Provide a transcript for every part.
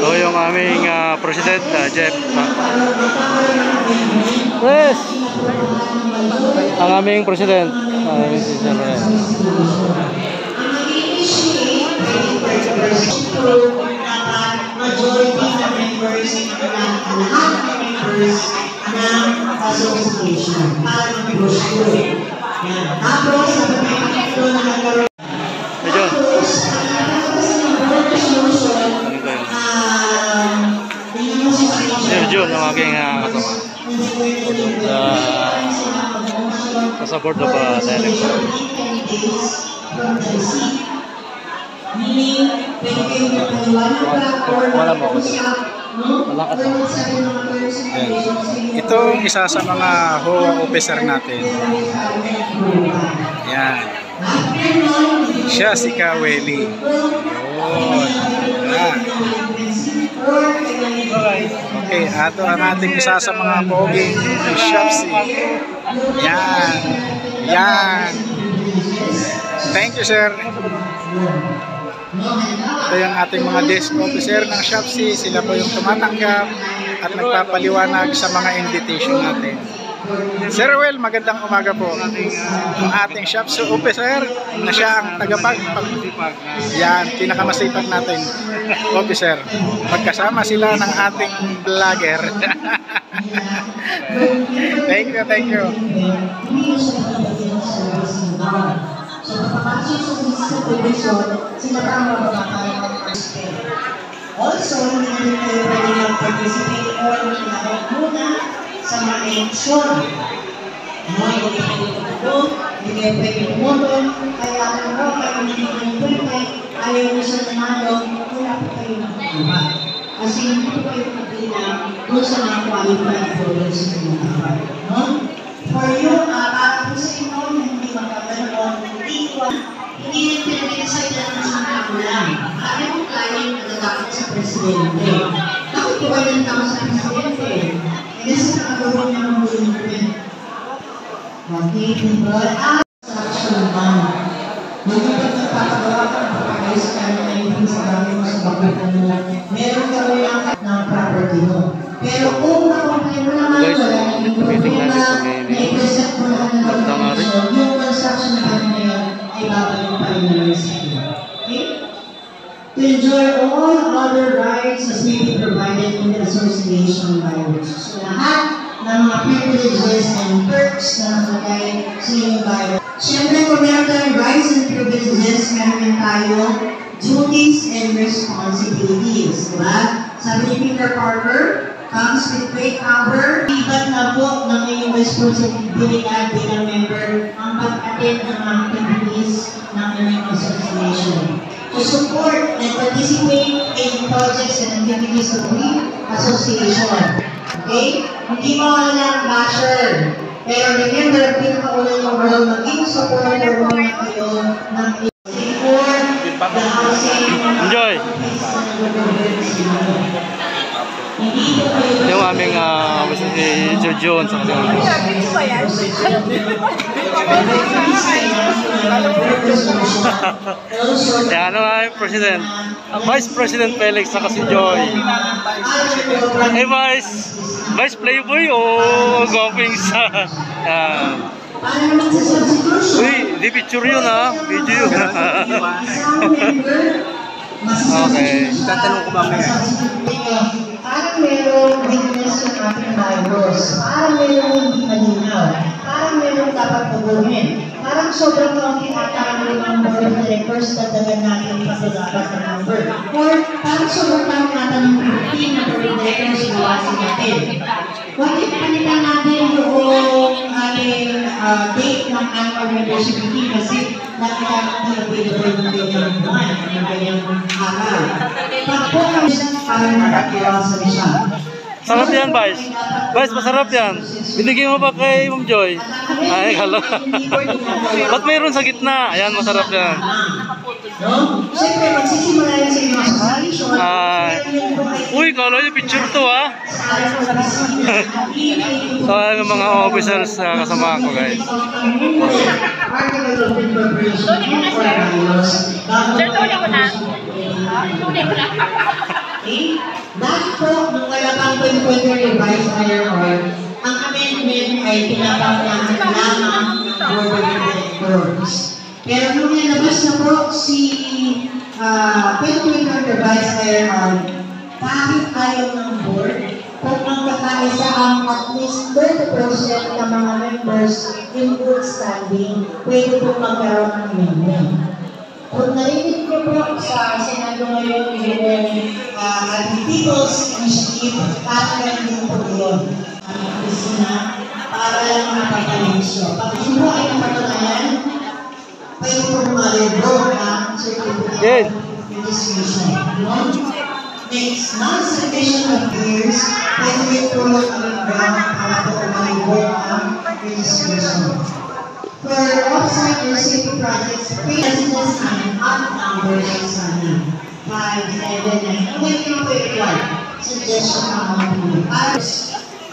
Ito yung aming President, Jeff. Yes! Ang aming President. Si Sir Ren. Majority na members lahat ng members ng association para mag-brochure. Tapos, ito na nagkaroon. Sir Jun, ang aking kasama. Sa board of director. Wala mo. Wala ka. Ito isa sa mga HOA officer natin. Yan. Siya si Kaweli. Yun. Yan. Okay, ato ang ating isa sa mga poging shopsi. Yan. Yan. Thank you, sir. Ito yung ating mga desk officer ng shopsi. Sila po yung tumatanggap at nagpapaliwanag sa mga invitation natin. Sir Well, magandang umaga po. Ang ating shopsi officer na siya ang yan, pinakamasipag natin officer. Magkasama sila ng ating vlogger. Thank you, thank you. Also, hindi kayo pwede mag-participate or mag-participate muna sa mga eleksyon. Hindi kayo pwede tumulong, kaya kayo hindi kayo pwede, ayaw nyo sa nanalo, wala po kayo magagawa. Kasi hindi po kayo magbilang doon sa mga qualified voters sa mga. For you, para po sa inyo, hindi magkaganon, hindi yung pinag-decide lang sa mga lang. Ayaw mo tayo nagagakot sa presidente. Bakit po kayo ng tao sa presidente? Kasi nakagawa niya ng movement. Okay, but sa action man, magpapagawa ka ng pagkakayos ka na yung sa dami mo sa bagay mo, meron ka rin ang property mo. Pero kung nakomplain mo naman, wala yung problema, may-present mo naman yung construction na kanya yun, ay babalik pa rin na rin sa iyo. Okay? To enjoy all other rights as may be provided in the association by which. So lahat ng mga privileges and perks na nakalagay sa inyong bylaw. Siyempre, kung meron tayong rights and privileges, meron din tayo duties and responsibilities. Diba? Sabi ni Peter Parker, comes with great power. Ibat na po ng inyong responsibilidad bilang member ang pag-attend ng mga activities ng inyong association. To support and participate in projects and activities of the association. Okay? Hindi mo walang basher. Pero remember, pinakauna yung role maging supporter mo na kayo ng enjoy! Yung aming si Sir John sa kasama. Yan ang President. Vice President Felix sa si Joy. Hey Vice Playboy o golfing sa... Uy, di picture yun ha. Video yun. Okay. Tatanong ko mamaya. Parang merong weakness yung ating bylaws. Parang merong hindi malinaw. Parang merong dapat pagawin. Parang sobrang kaunti ata ng mga board of directors na dagan natin pagdapat ng number. Or parang sobrang kaunti ata ng 15 na board of directors na iwasin natin. What if palitan natin yung ating date ng annual membership meeting kasi nakita natin available ng ganyang buwan, ng ganyang araw. Pag-focus parang nakatiwasan siya. Sarap yan, Vice. Vice, masarap yan. Binigyan mo pa kay Ma'am Joy. Ay, kala. Ba't mayroon sa gitna? Ayan, masarap yan. Siyempre, magsisimula yan sa inyong association. Uy, kala yung picture to, ha? So, yung mga officers kasama ko, guys. Sir, tuloy ko na. Tuloy ko na. 2020 revised IRR, ang amendment ay pinapapanahan lamang Board of Directors. Pero nung nilabas na po si 2020 revised IRR, kahit ayaw ng board, kung ang kakaisa ang at least 30% ng mga members in good standing, pwede po magkaroon ng amendment. Kung narinig ko po sa Senado ngayon, yung People's Initiative, para din po yun. Ang opisina, para lang mapagalinsyo. Pag yun po ay napatunayan, pwede po ma-revoke ang certificate of registration. Next, non-submission of years, pwede po ang ground para po ma-revoke ang registration. For offsite safety projects, pre-residence and outnumbers ang sanin. 5, 7, 9, hindi ko required. Suggestion ng mga pili.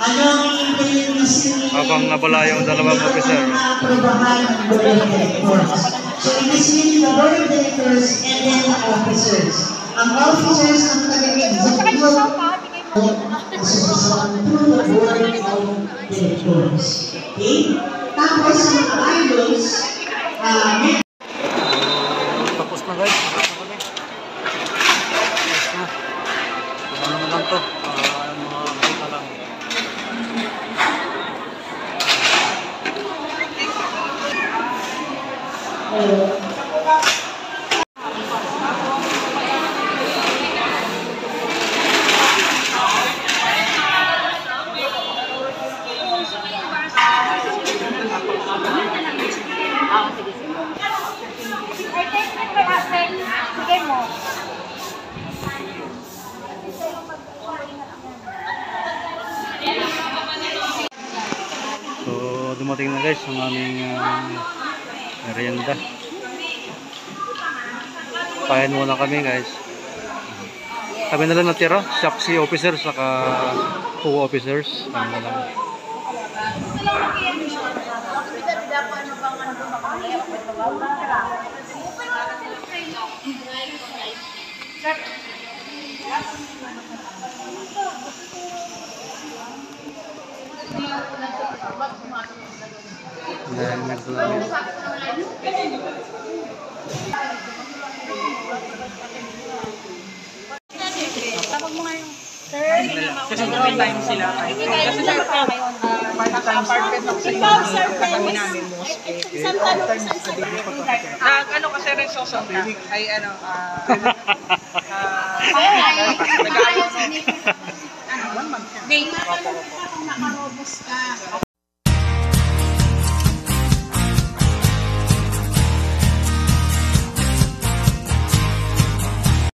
Anong implementation Habang nabala yung dalawang officer. Aprobahan ng Board of Directors. So, inisinin the Board of Directors and then the officers. Ang officers ng taga-executive association through the Board of Directors. Okay? Tapos ang idols, Tapos na guys. Tapos na. Ano naman lang to? Mga kita lang. So, dumating na guys ang aming merienda. Kain muna kami guys. Kami na lang natira, SHAPSI officers saka co-officers. Kami na lang. Dahil meron namin. Tawag mo ngayon. Sir, kasi may time sila. Kasi sir, naka-apartment ako sa inyo namin most. Isang tanong, isang Ano kasi rin sosonda? Ay ano, nag-aayos. Date. Nakarobos ka.